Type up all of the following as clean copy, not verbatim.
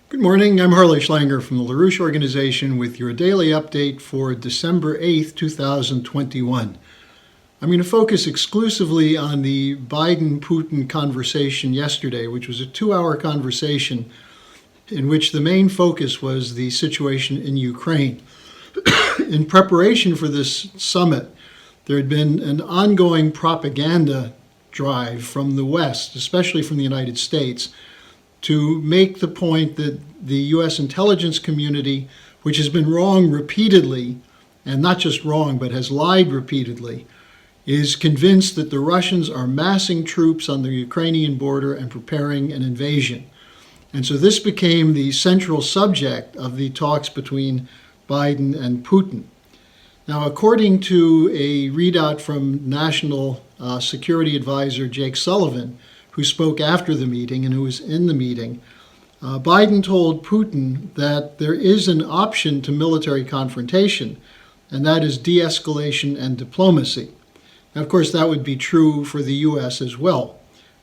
Good morning. I'm Harley Schlanger from the LaRouche Organization with your daily update for December 8th, 2021. I'm going to focus exclusively on the Biden-Putin conversation yesterday, which was a 2-hour conversation in which the main focus was the situation in Ukraine. In preparation for this summit, there had been an ongoing propaganda drive from the West, especially from the United States, to make the point that the U.S. intelligence community, which has been wrong repeatedly, and not just wrong, but has lied repeatedly, is convinced that the Russians are massing troops on the Ukrainian border and preparing an invasion. And so this became the central subject of the talks between Biden and Putin. Now, according to a readout from National Security Advisor Jake Sullivan, who spoke after the meeting and who was in the meeting, Biden told Putin that there is an option to military confrontation, and that is de-escalation and diplomacy. Now, of course, that would be true for the U.S. as well.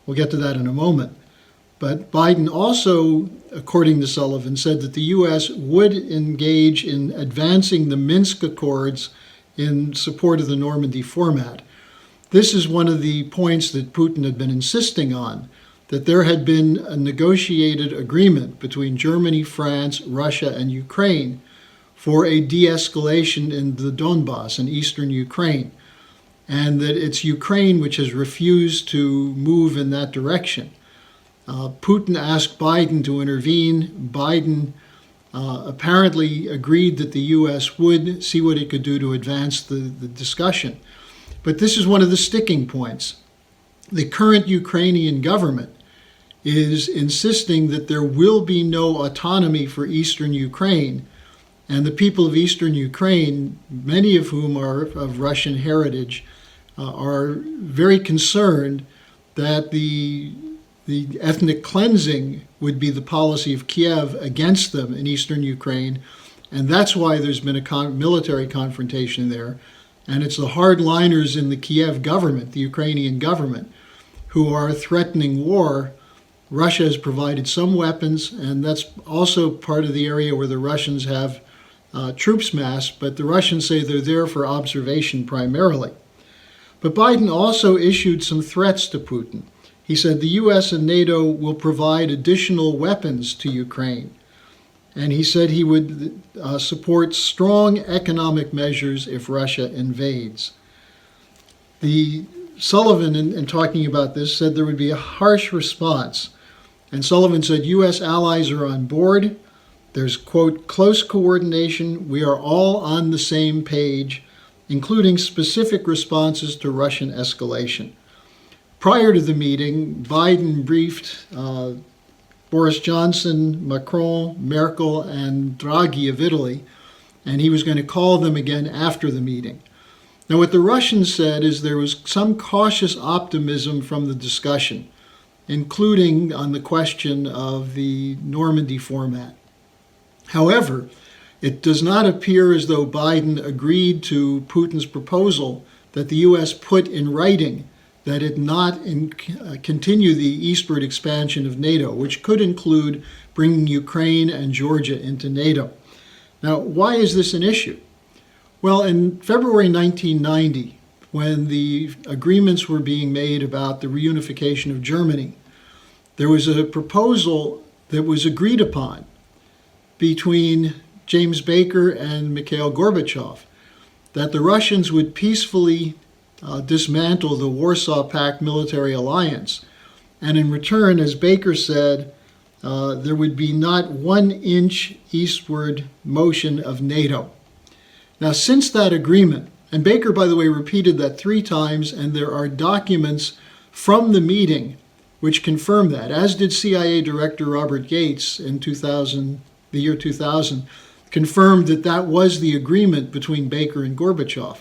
We'll get to that in a moment. But Biden also, according to Sullivan, said that the U.S. would engage in advancing the Minsk Accords in support of the Normandy format. This is one of the points that Putin had been insisting on, that there had been a negotiated agreement between Germany, France, Russia, and Ukraine for a de-escalation in the Donbass in eastern Ukraine, and that it's Ukraine which has refused to move in that direction. Putin asked Biden to intervene. Biden apparently agreed that the U.S. would see what it could do to advance the discussion. But this is one of the sticking points. The current Ukrainian government is insisting that there will be no autonomy for eastern Ukraine, and the people of eastern Ukraine, many of whom are of Russian heritage, are very concerned that the ethnic cleansing would be the policy of Kiev against them in eastern Ukraine, and that's why there's been a military confrontation there. And it's the hardliners in the Kiev government, the Ukrainian government, who are threatening war. Russia has provided some weapons, and that's also part of the area where the Russians have troops massed, but the Russians say they're there for observation primarily. But Biden also issued some threats to Putin. He said the U.S. and NATO will provide additional weapons to Ukraine. And he said he would support strong economic measures if Russia invades. The Sullivan, in talking about this, said there would be a harsh response. And Sullivan said U.S. allies are on board. There's, quote, close coordination. We are all on the same page, including specific responses to Russian escalation. Prior to the meeting, Biden briefed Boris Johnson, Macron, Merkel, and Draghi of Italy, and he was going to call them again after the meeting. Now, what the Russians said is there was some cautious optimism from the discussion, including on the question of the Normandy format. However, it does not appear as though Biden agreed to Putin's proposal that the U.S. put in writing that it not continue the eastward expansion of NATO, which could include bringing Ukraine and Georgia into NATO. Now, why is this an issue? Well, in February 1990, when the agreements were being made about the reunification of Germany, there was a proposal that was agreed upon between James Baker and Mikhail Gorbachev that the Russians would peacefully dismantle the Warsaw Pact military alliance. And in return, as Baker said, there would be not 1 inch eastward motion of NATO. Now, since that agreement, and Baker, by the way, repeated that 3 times, and there are documents from the meeting which confirm that, as did CIA Director Robert Gates in the year 2000, confirmed that that was the agreement between Baker and Gorbachev.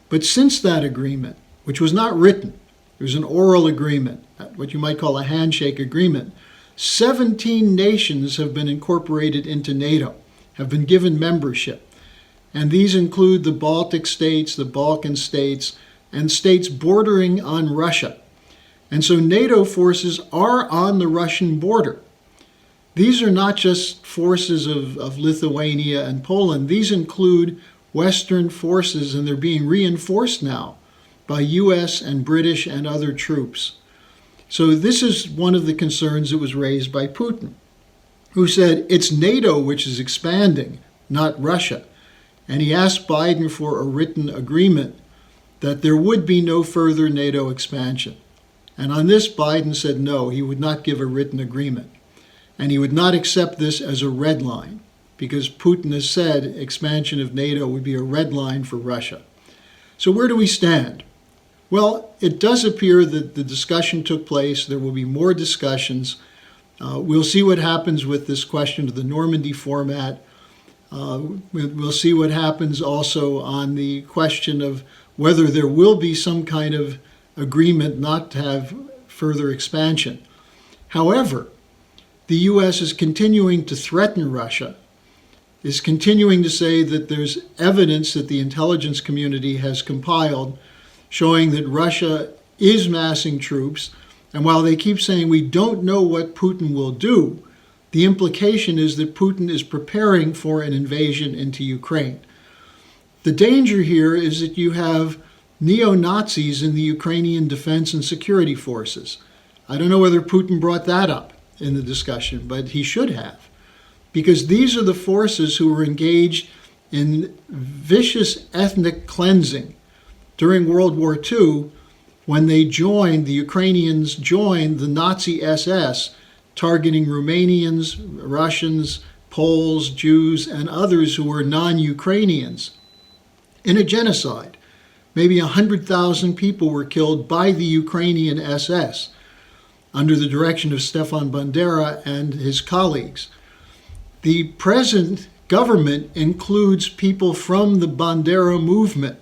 But since that agreement, which was not written, it was an oral agreement, what you might call a handshake agreement, 17 nations have been incorporated into NATO, have been given membership. And these include the Baltic states, the Balkan states, and states bordering on Russia. And so NATO forces are on the Russian border. These are not just forces of Lithuania and Poland. These include Western forces, and they're being reinforced now by US and British and other troops. So this is one of the concerns that was raised by Putin, who said it's NATO which is expanding, not Russia. And he asked Biden for a written agreement that there would be no further NATO expansion. And on this, Biden said no, he would not give a written agreement. And he would not accept this as a red line, because Putin has said expansion of NATO would be a red line for Russia. So where do we stand? Well, it does appear that the discussion took place. There will be more discussions. We'll see what happens with this question of the Normandy format. We'll see what happens also on the question of whether there will be some kind of agreement not to have further expansion. However, the U.S. is continuing to threaten Russia, is continuing to say that there's evidence that the intelligence community has compiled showing that Russia is massing troops. And while they keep saying we don't know what Putin will do, the implication is that Putin is preparing for an invasion into Ukraine. The danger here is that you have neo-Nazis in the Ukrainian defense and security forces. I don't know whether Putin brought that up in the discussion, but he should have, because these are the forces who were engaged in vicious ethnic cleansing during World War II when the Ukrainians joined the Nazi SS, targeting Romanians, Russians, Poles, Jews, and others who were non-Ukrainians in a genocide. Maybe 100,000 people were killed by the Ukrainian SS under the direction of Stefan Bandera and his colleagues. The present government includes people from the Bandera movement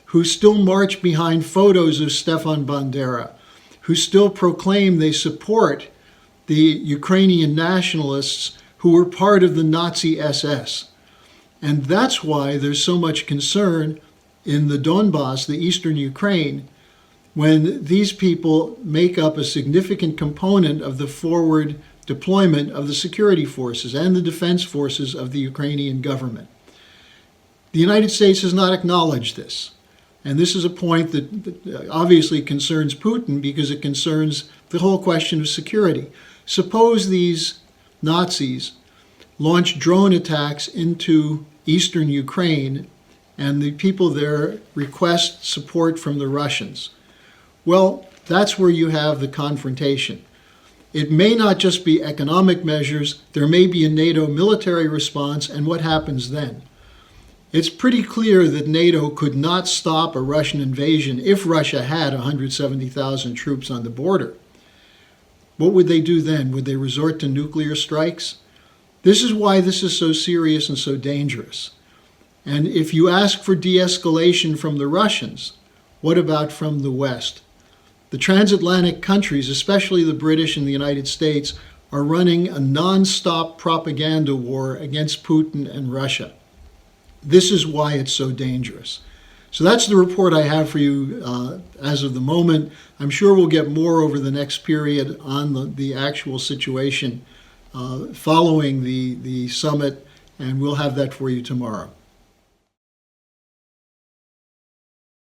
who still march behind photos of Stefan Bandera, who still proclaim they support the Ukrainian nationalists who were part of the Nazi SS. And that's why there's so much concern in the Donbass, the eastern Ukraine, when these people make up a significant component of the forward deployment of the security forces and the defense forces of the Ukrainian government. The United States has not acknowledged this. And this is a point that obviously concerns Putin because it concerns the whole question of security. Suppose these Nazis launch drone attacks into eastern Ukraine and the people there request support from the Russians. Well, that's where you have the confrontation. It may not just be economic measures, there may be a NATO military response, and what happens then? It's pretty clear that NATO could not stop a Russian invasion if Russia had 170,000 troops on the border. What would they do then? Would they resort to nuclear strikes? This is why this is so serious and so dangerous. And if you ask for de-escalation from the Russians, what about from the West? The transatlantic countries, especially the British and the United States, are running a non-stop propaganda war against Putin and Russia. This is why it's so dangerous. So that's the report I have for you as of the moment. I'm sure we'll get more over the next period on the actual situation following the summit, and we'll have that for you tomorrow.